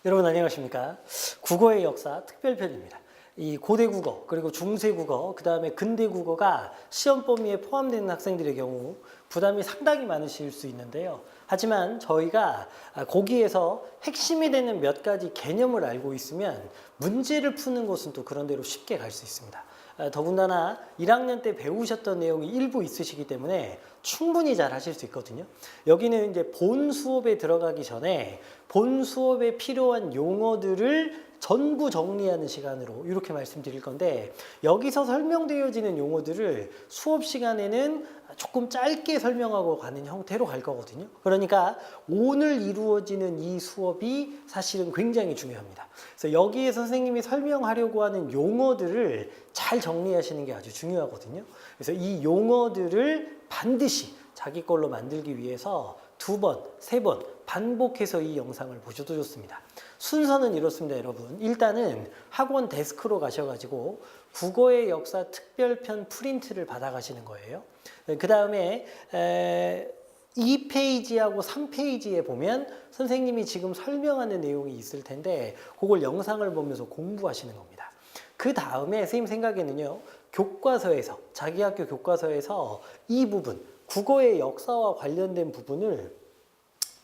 여러분 안녕하십니까? 국어의 역사 특별편입니다. 이 고대 국어, 그리고 중세 국어, 그 다음에 근대 국어가 시험 범위에 포함되는 학생들의 경우 부담이 상당히 많으실 수 있는데요. 하지만 저희가 거기에서 핵심이 되는 몇 가지 개념을 알고 있으면 문제를 푸는 것은 또 그런 대로 쉽게 갈 수 있습니다. 더군다나 1학년 때 배우셨던 내용이 일부 있으시기 때문에 충분히 잘 하실 수 있거든요. 여기는 이제 본 수업에 들어가기 전에 본 수업에 필요한 용어들을 전부 정리하는 시간으로 이렇게 말씀드릴 건데, 여기서 설명되어지는 용어들을 수업 시간에는 조금 짧게 설명하고 가는 형태로 갈 거거든요. 그러니까 오늘 이루어지는 이 수업이 사실은 굉장히 중요합니다. 그래서 여기에 선생님이 설명하려고 하는 용어들을 잘 정리하시는 게 아주 중요하거든요. 그래서 이 용어들을 반드시 자기 걸로 만들기 위해서 2번, 3번 반복해서 이 영상을 보셔도 좋습니다. 순서는 이렇습니다, 여러분. 일단은 학원 데스크로 가셔가지고 국어의 역사 특별편 프린트를 받아가시는 거예요. 그 다음에 2페이지하고 3페이지에 보면 선생님이 지금 설명하는 내용이 있을 텐데 그걸 영상을 보면서 공부하시는 겁니다. 그 다음에 선생님 생각에는요, 교과서에서, 자기 학교 교과서에서 이 부분, 국어의 역사와 관련된 부분을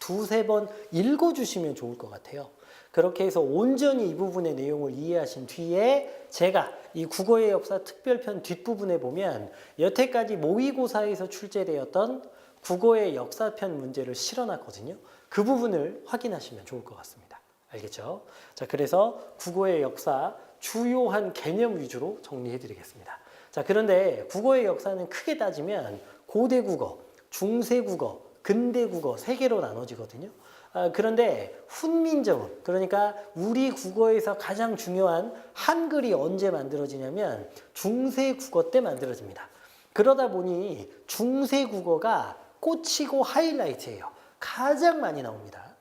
2-3번 읽어주시면 좋을 것 같아요. 그렇게 해서 온전히 이 부분의 내용을 이해하신 뒤에 제가 이 국어의 역사 특별편 뒷부분에 보면 여태까지 모의고사에서 출제되었던 국어의 역사편 문제를 실어놨거든요. 그 부분을 확인하시면 좋을 것 같습니다. 알겠죠? 자, 그래서 국어의 역사 주요한 개념 위주로 정리해 드리겠습니다. 자, 그런데 국어의 역사는 크게 따지면 고대 국어, 중세 국어, 근대 국어 3개로 나눠지거든요. 그런데 훈민정음, 그러니까 우리 국어에서 가장 중요한 한글이 언제 만들어지냐면 중세 국어 때 만들어집니다. 그러다 보니 중세 국어가 꽂히고 하이라이트예요. 가장 많이 나옵니다.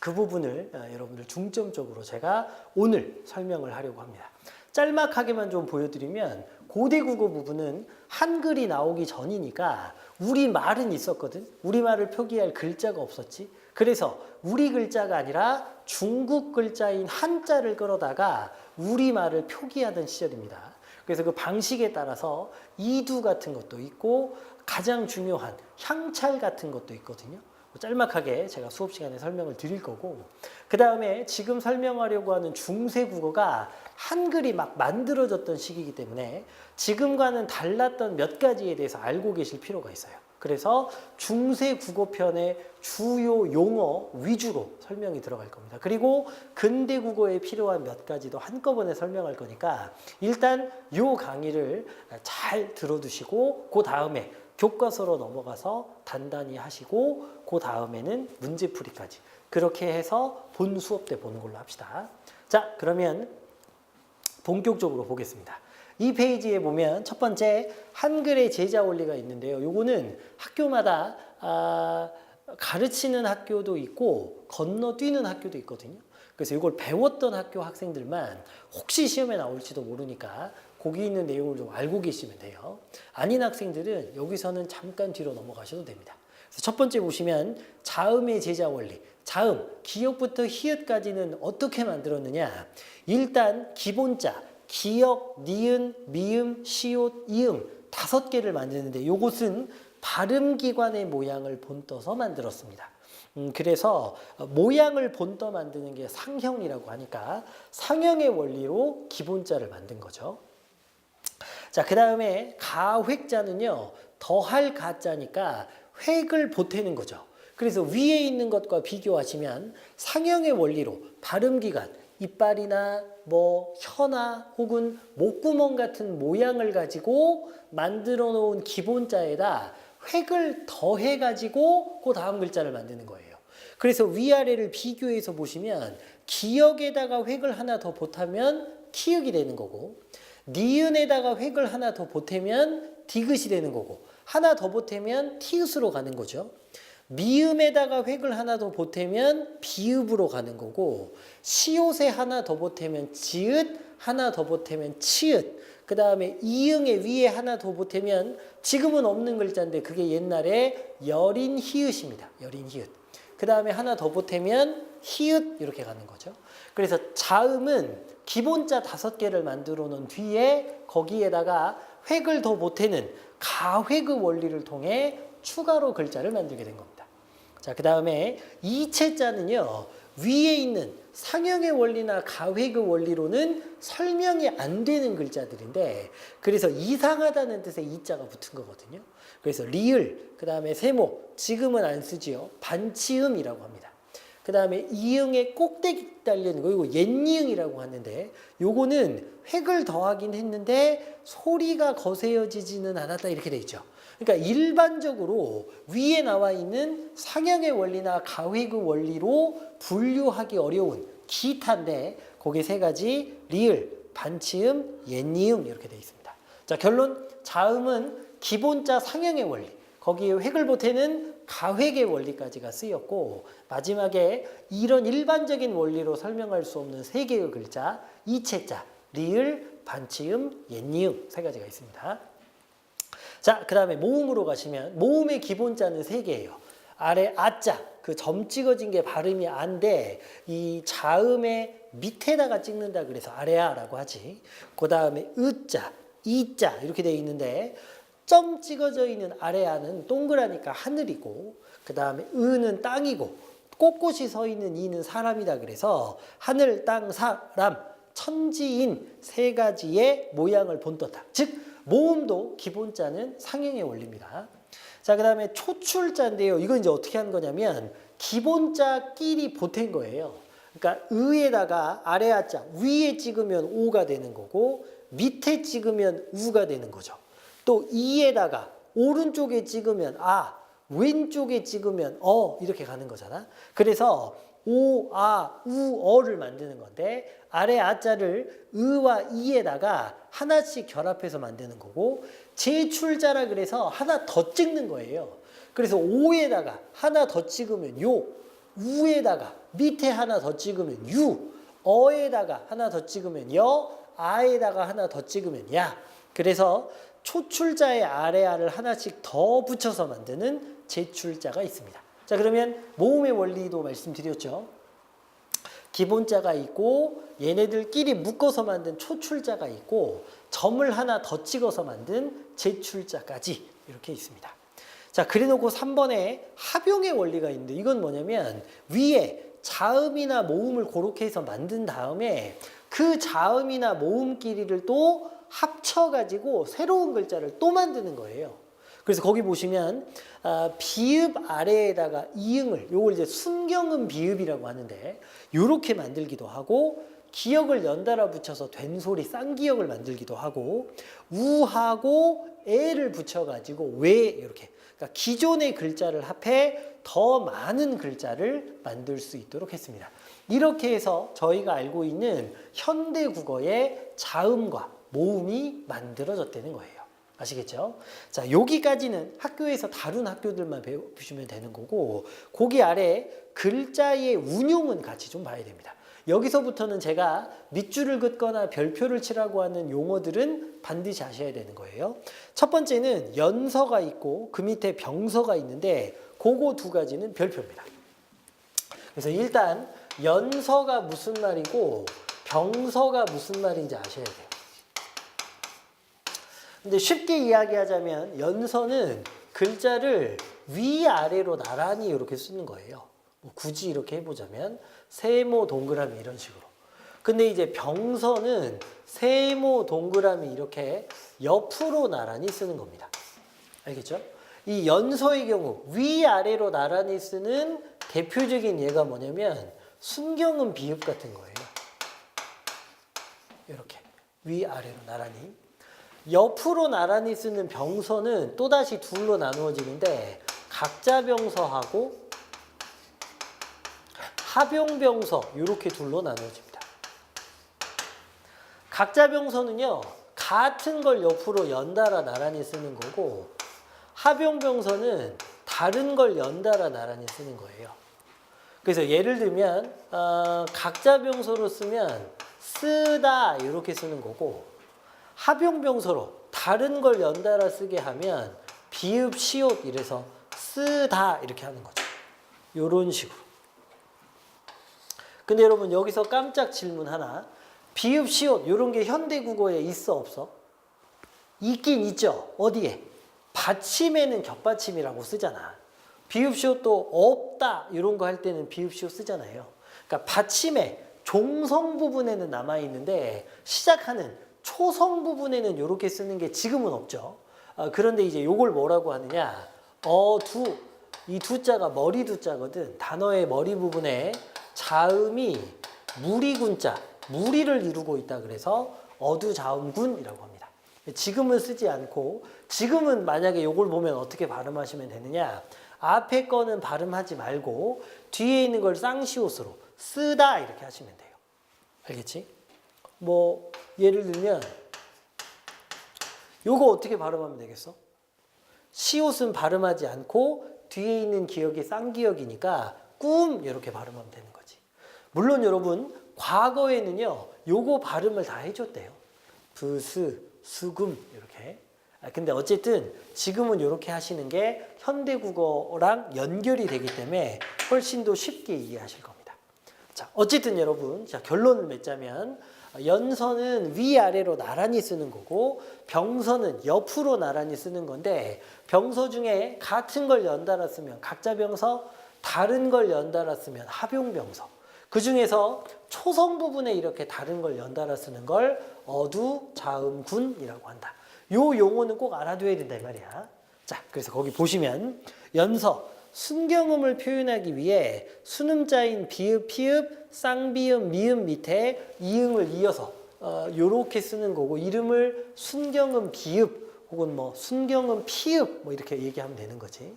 그 부분을 여러분들 중점적으로 제가 오늘 설명을 하려고 합니다. 짤막하게만 좀 보여드리면 고대 국어 부분은 한글이 나오기 전이니까 우리말은 있었거든. 우리말을 표기할 글자가 없었지. 그래서 우리 글자가 아니라 중국 글자인 한자를 끌어다가 우리말을 표기하던 시절입니다. 그래서 그 방식에 따라서 이두 같은 것도 있고 가장 중요한 향찰 같은 것도 있거든요. 짤막하게 제가 수업 시간에 설명을 드릴 거고, 그 다음에 지금 설명하려고 하는 중세 국어가 한글이 막 만들어졌던 시기이기 때문에 지금과는 달랐던 몇 가지에 대해서 알고 계실 필요가 있어요. 그래서 중세 국어편의 주요 용어 위주로 설명이 들어갈 겁니다. 그리고 근대 국어에 필요한 몇 가지도 한꺼번에 설명할 거니까 일단 이 강의를 잘 들어두시고 그 다음에 교과서로 넘어가서 단단히 하시고 그 다음에는 문제풀이까지 그렇게 해서 본 수업 때 보는 걸로 합시다. 자, 그러면 본격적으로 보겠습니다. 이 페이지에 보면 첫 번째 한글의 제자 원리가 있는데요. 요거는 학교마다 가르치는 학교도 있고 건너뛰는 학교도 있거든요. 그래서 이걸 배웠던 학교 학생들만 혹시 시험에 나올지도 모르니까 거기 있는 내용을 좀 알고 계시면 돼요. 아닌 학생들은 여기서는 잠깐 뒤로 넘어가셔도 됩니다. 그래서 첫 번째 보시면 자음의 제자 원리. 자음, 기역부터 히읗까지는 어떻게 만들었느냐. 일단 기본자, 기역, 니은, 미음, 시옷, 이응 5개를 만드는데 이것은 발음기관의 모양을 본떠서 만들었습니다. 그래서 모양을 본떠 만드는 게 상형이라고 하니까 상형의 원리로 기본자를 만든 거죠. 자, 그 다음에 가획자는요, 더할 가자니까 획을 보태는 거죠. 그래서 위에 있는 것과 비교하시면 상형의 원리로 발음기관, 이빨이나 뭐 혀나 혹은 목구멍 같은 모양을 가지고 만들어 놓은 기본자에다 획을 더해 가지고 그 다음 글자를 만드는 거예요. 그래서 위아래를 비교해서 보시면 기역에다가 획을 하나 더 보태면 키읔이 되는 거고, 니은에다가 획을 하나 더 보태면 디귿이 되는 거고, 하나 더 보태면 티읕으로 가는 거죠. 미음에다가 획을 하나 더 보태면 비읍으로 가는 거고, 시옷에 하나 더 보태면 지읒, 하나 더 보태면 치읒, 그 다음에 이응에 위에 하나 더 보태면 지금은 없는 글자인데 그게 옛날에 여린 히읗입니다. 여린 히읗. 그 다음에 하나 더 보태면 히읗 이렇게 가는 거죠. 그래서 자음은 기본자 5개를 만들어 놓은 뒤에 거기에다가 획을 더 보태는 가획의 원리를 통해 추가로 글자를 만들게 된 겁니다. 자, 그 다음에 이체자는요, 위에 있는 상형의 원리나 가획의 원리로는 설명이 안 되는 글자들인데, 그래서 이상하다는 뜻의 이자가 붙은 거거든요. 그래서 리을, 그 다음에 세모, 지금은 안 쓰지요. 반치음이라고 합니다. 그 다음에 이응에 꼭대기 달리는 거, 이거 옛이응이라고 하는데, 요거는 획을 더하긴 했는데 소리가 거세어지지는 않았다 이렇게 돼 있죠. 그러니까 일반적으로 위에 나와 있는 상형의 원리나 가획의 원리로 분류하기 어려운 기타인데, 거기 3가지 리을, 반치음, 옛이응 이렇게 돼 있습니다. 자, 결론, 자음은 기본자 상형의 원리, 거기에 획을 보태는 가획의 원리까지가 쓰였고, 마지막에 이런 일반적인 원리로 설명할 수 없는 3개의 글자, 이체자, 리을, 반치음, 옛이응 3가지가 있습니다. 자, 그 다음에 모음으로 가시면 모음의 기본자는 3개예요. 아래 아자, 그 점 찍어진 게 발음이 안돼, 이 자음의 밑에다가 찍는다 그래서 아래아라고 하지. 그 다음에 으자, 이자 이렇게 돼 있는데, 점 찍어져 있는 아래아는 동그라니까 하늘이고, 그 다음에 으는 땅이고, 꼿꼿이 서 있는 이는 사람이다 그래서 하늘, 땅, 사람, 천지인 3가지의 모양을 본떴다. 즉 모음도 기본자는 상형의 원리입니다. 자, 그 다음에 초출자인데요. 이건 이제 어떻게 하는 거냐면 기본자끼리 보탠 거예요. 그러니까 의에다가 아래아자 위에 찍으면 오가 되는 거고, 밑에 찍으면 우가 되는 거죠. 또 이에다가 오른쪽에 찍으면 아, 왼쪽에 찍으면 어 이렇게 가는 거잖아. 그래서 오, 아, 우, 어를 만드는 건데, 아래 아자를 의와 이에다가 하나씩 결합해서 만드는 거고, 제출자라 그래서 하나 더 찍는 거예요. 그래서 오에다가 하나 더 찍으면 요, 우에다가 밑에 하나 더 찍으면 유, 어에다가 하나 더 찍으면 여, 아에다가 하나 더 찍으면 야. 그래서 초출자의 아래아를 하나씩 더 붙여서 만드는 제출자가 있습니다. 자, 그러면 모음의 원리도 말씀드렸죠. 기본자가 있고, 얘네들끼리 묶어서 만든 초출자가 있고, 점을 하나 더 찍어서 만든 제출자까지 이렇게 있습니다. 자, 그래놓고 3번에 합용의 원리가 있는데, 이건 뭐냐면 위에 자음이나 모음을 그렇게 해서 만든 다음에 그 자음이나 모음끼리를 또 합쳐가지고 새로운 글자를 또 만드는 거예요. 그래서 거기 보시면 비읍 아래에다가 이응을, 요걸 이제 순경음 비읍이라고 하는데, 요렇게 만들기도 하고, 기역을 연달아 붙여서 된소리 쌍기역을 만들기도 하고, 우하고 애를 붙여가지고 왜 이렇게, 그러니까 기존의 글자를 합해 더 많은 글자를 만들 수 있도록 했습니다. 이렇게 해서 저희가 알고 있는 현대 국어의 자음과 모음이 만들어졌다는 거예요. 아시겠죠? 자, 여기까지는 학교에서 다룬 학교들만 배우시면 되는 거고, 거기 아래 글자의 운용은 같이 좀 봐야 됩니다. 여기서부터는 제가 밑줄을 긋거나 별표를 치라고 하는 용어들은 반드시 아셔야 되는 거예요. 첫 번째는 연서가 있고 그 밑에 병서가 있는데, 그거 2가지는 별표입니다. 그래서 일단 연서가 무슨 말이고 병서가 무슨 말인지 아셔야 돼요. 근데 쉽게 이야기하자면 연서는 글자를 위아래로 나란히 이렇게 쓰는 거예요. 뭐 굳이 이렇게 해보자면 세모, 동그라미 이런 식으로. 근데 이제 병서는 세모, 동그라미 이렇게 옆으로 나란히 쓰는 겁니다. 알겠죠? 이 연서의 경우 위아래로 나란히 쓰는 대표적인 예가 뭐냐면 순경음 비읍 같은 거예요. 이렇게 위아래로 나란히. 옆으로 나란히 쓰는 병서는 또다시 2로 나누어지는데, 각자병서하고 합용병서 이렇게 2로 나누어집니다. 각자병서는요, 같은 걸 옆으로 연달아 나란히 쓰는 거고, 합용병서는 다른 걸 연달아 나란히 쓰는 거예요. 그래서 예를 들면 각자병서로 쓰면 쓰다 이렇게 쓰는 거고, 합용병서로 다른 걸 연달아 쓰게 하면 비읍, 시옷 이래서 쓰다 이렇게 하는 거죠. 요런 식으로. 근데 여러분 여기서 깜짝 질문 하나. 비읍, 시옷 요런 게 현대국어에 있어 없어? 있긴 있죠. 어디에? 받침에는 겹받침이라고 쓰잖아. 비읍, 시옷도 없다 이런 거 할 때는 비읍, 시옷 쓰잖아요. 그러니까 받침에 종성 부분에는 남아있는데 시작하는 초성 부분에는 이렇게 쓰는 게 지금은 없죠. 그런데 이제 요걸 뭐라고 하느냐. 이 두자가 머리 두자거든. 단어의 머리 부분에 자음이 무리군자, 무리를 이루고 있다 그래서 어두자음군이라고 합니다. 지금은 쓰지 않고 지금은 만약에 요걸 보면 어떻게 발음하시면 되느냐. 앞에 거는 발음하지 말고 뒤에 있는 걸 쌍시옷으로 쓰다 이렇게 하시면 돼요. 알겠지? 뭐 예를 들면 요거 어떻게 발음하면 되겠어? 시옷은 발음하지 않고 뒤에 있는 기억이 쌍기역이니까 꿈 이렇게 발음하면 되는 거지. 물론 여러분 과거에는요 요거 발음을 다 해줬대요. 부스, 수금 이렇게. 근데 어쨌든 지금은 이렇게 하시는 게 현대국어랑 연결이 되기 때문에 훨씬 더 쉽게 이해하실 겁니다. 자, 어쨌든 여러분, 자, 결론을 맺자면 연서는 위아래로 나란히 쓰는 거고 병서는 옆으로 나란히 쓰는 건데 병서 중에 같은 걸 연달아 쓰면 각자병서, 다른 걸 연달아 쓰면 합용병서. 그 중에서 초성 부분에 이렇게 다른 걸 연달아 쓰는 걸 어두자음군이라고 한다. 요 용어는 꼭 알아둬야 된다 이 말이야. 자, 그래서 거기 보시면 연서 순경음을 표현하기 위해 순음자인 비읍, 피읍, 쌍비읍, 미읍 밑에 이응을 이어서 요렇게 쓰는 거고 이름을 순경음 비읍 혹은 뭐 순경음 피읍 뭐 이렇게 얘기하면 되는 거지.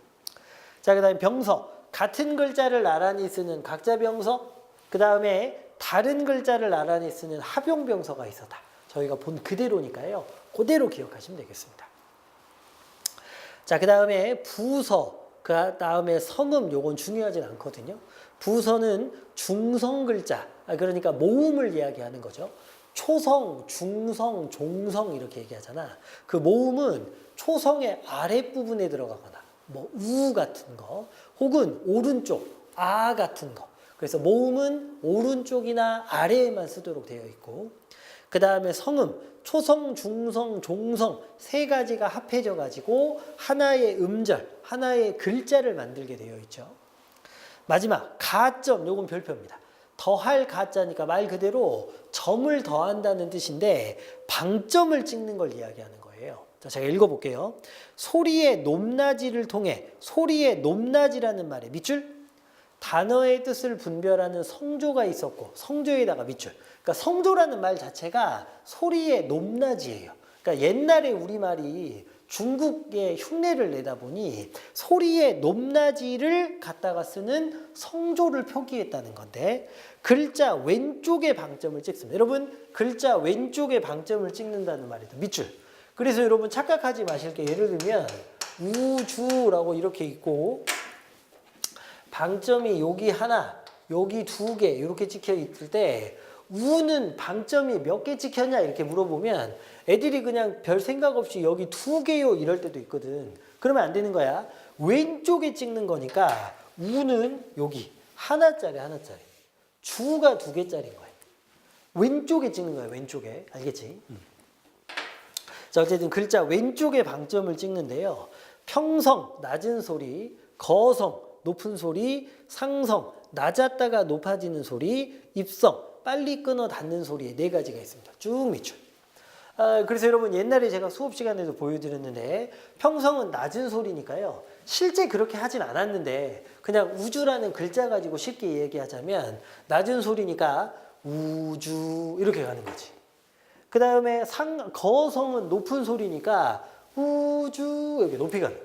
자, 그다음에 병서 같은 글자를 나란히 쓰는 각자병서, 그다음에 다른 글자를 나란히 쓰는 합용병서가 있었다. 저희가 본 그대로니까요. 그대로 기억하시면 되겠습니다. 자, 그 다음에 부서, 그 다음에 성음, 요건 중요하진 않거든요. 부서는 중성 글자, 그러니까 모음을 이야기하는 거죠. 초성, 중성, 종성 이렇게 얘기하잖아. 그 모음은 초성의 아랫부분에 들어가거나 뭐 우 같은 거 혹은 오른쪽, 아 같은 거. 그래서 모음은 오른쪽이나 아래에만 쓰도록 되어 있고 그 다음에 성음, 초성, 중성, 종성 세 가지가 합해져 가지고 하나의 음절, 하나의 글자를 만들게 되어 있죠. 마지막 가점, 요건 별표입니다. 더할 가자니까 말 그대로 점을 더한다는 뜻인데 방점을 찍는 걸 이야기하는 거예요. 자, 제가 읽어볼게요. 소리의 높낮이를 통해 소리의 높낮이라는 말에 밑줄 단어의 뜻을 분별하는 성조가 있었고 성조에다가 밑줄. 그러니까 성조라는 말 자체가 소리의 높낮이에요. 그러니까 옛날에 우리말이 중국의 흉내를 내다 보니 소리의 높낮이를 갖다가 쓰는 성조를 표기했다는 건데 글자 왼쪽에 방점을 찍습니다. 여러분 글자 왼쪽에 방점을 찍는다는 말이죠. 밑줄. 그래서 여러분 착각하지 마실 게 예를 들면 우주라고 이렇게 있고 방점이 여기 하나, 여기 두 개 이렇게 찍혀 있을 때 우는 방점이 몇 개 찍혔냐 이렇게 물어보면 애들이 그냥 별 생각 없이 여기 두 개요 이럴 때도 있거든. 그러면 안 되는 거야. 왼쪽에 찍는 거니까 우는 여기 하나짜리. 주가 두 개짜리인 거야. 왼쪽에 찍는 거야. 왼쪽에. 알겠지? 자, 어쨌든 글자 왼쪽에 방점을 찍는데요. 평성, 낮은 소리, 거성, 높은 소리, 상성, 낮았다가 높아지는 소리, 입성, 빨리 끊어 닫는 소리에 네 가지가 있습니다. 쭉 밑줄. 그래서 여러분 옛날에 제가 수업 시간에도 보여드렸는데 평성은 낮은 소리니까요. 실제 그렇게 하진 않았는데 그냥 우주라는 글자 가지고 쉽게 얘기하자면 낮은 소리니까 우주 이렇게 가는 거지. 그 다음에 거성은 높은 소리니까 우주 이렇게 높이 가는.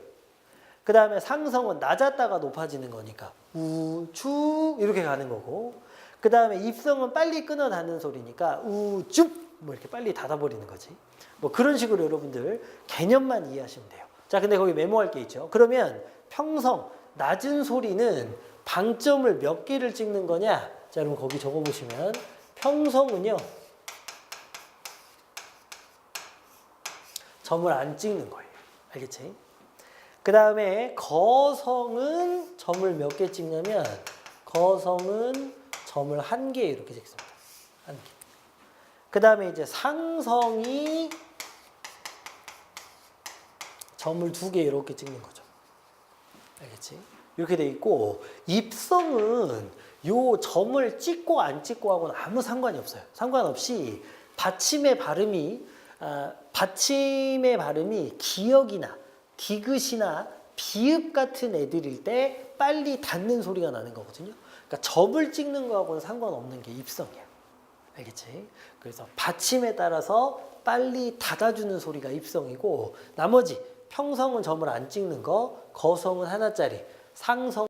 그 다음에 상성은 낮았다가 높아지는 거니까 우주 이렇게 가는 거고 그 다음에 입성은 빨리 끊어 닫는 소리니까 우줍 뭐 이렇게 빨리 닫아버리는 거지. 뭐 그런 식으로 여러분들 개념만 이해하시면 돼요. 자, 근데 거기 메모할 게 있죠. 그러면 평성, 낮은 소리는 방점을 몇 개를 찍는 거냐? 자, 여러분 거기 적어보시면 평성은요. 점을 안 찍는 거예요. 알겠지? 그 다음에 거성은 점을 몇 개 찍냐면 거성은 점을 1개 이렇게 찍습니다. 1개. 그 다음에 이제 상성이 점을 2개 이렇게 찍는 거죠. 알겠지? 이렇게 돼 있고 입성은 요 점을 찍고 안 찍고 하고는 아무 상관이 없어요. 상관없이 받침의 발음이 기역이나 디귿이나 비읍 같은 애들일 때 빨리 닫는 소리가 나는 거거든요. 그러니까 점을 찍는 거하고는 상관없는 게 입성이야. 알겠지? 그래서 받침에 따라서 빨리 닫아주는 소리가 입성이고 나머지 평성은 점을 안 찍는 거, 거성은 하나짜리, 상성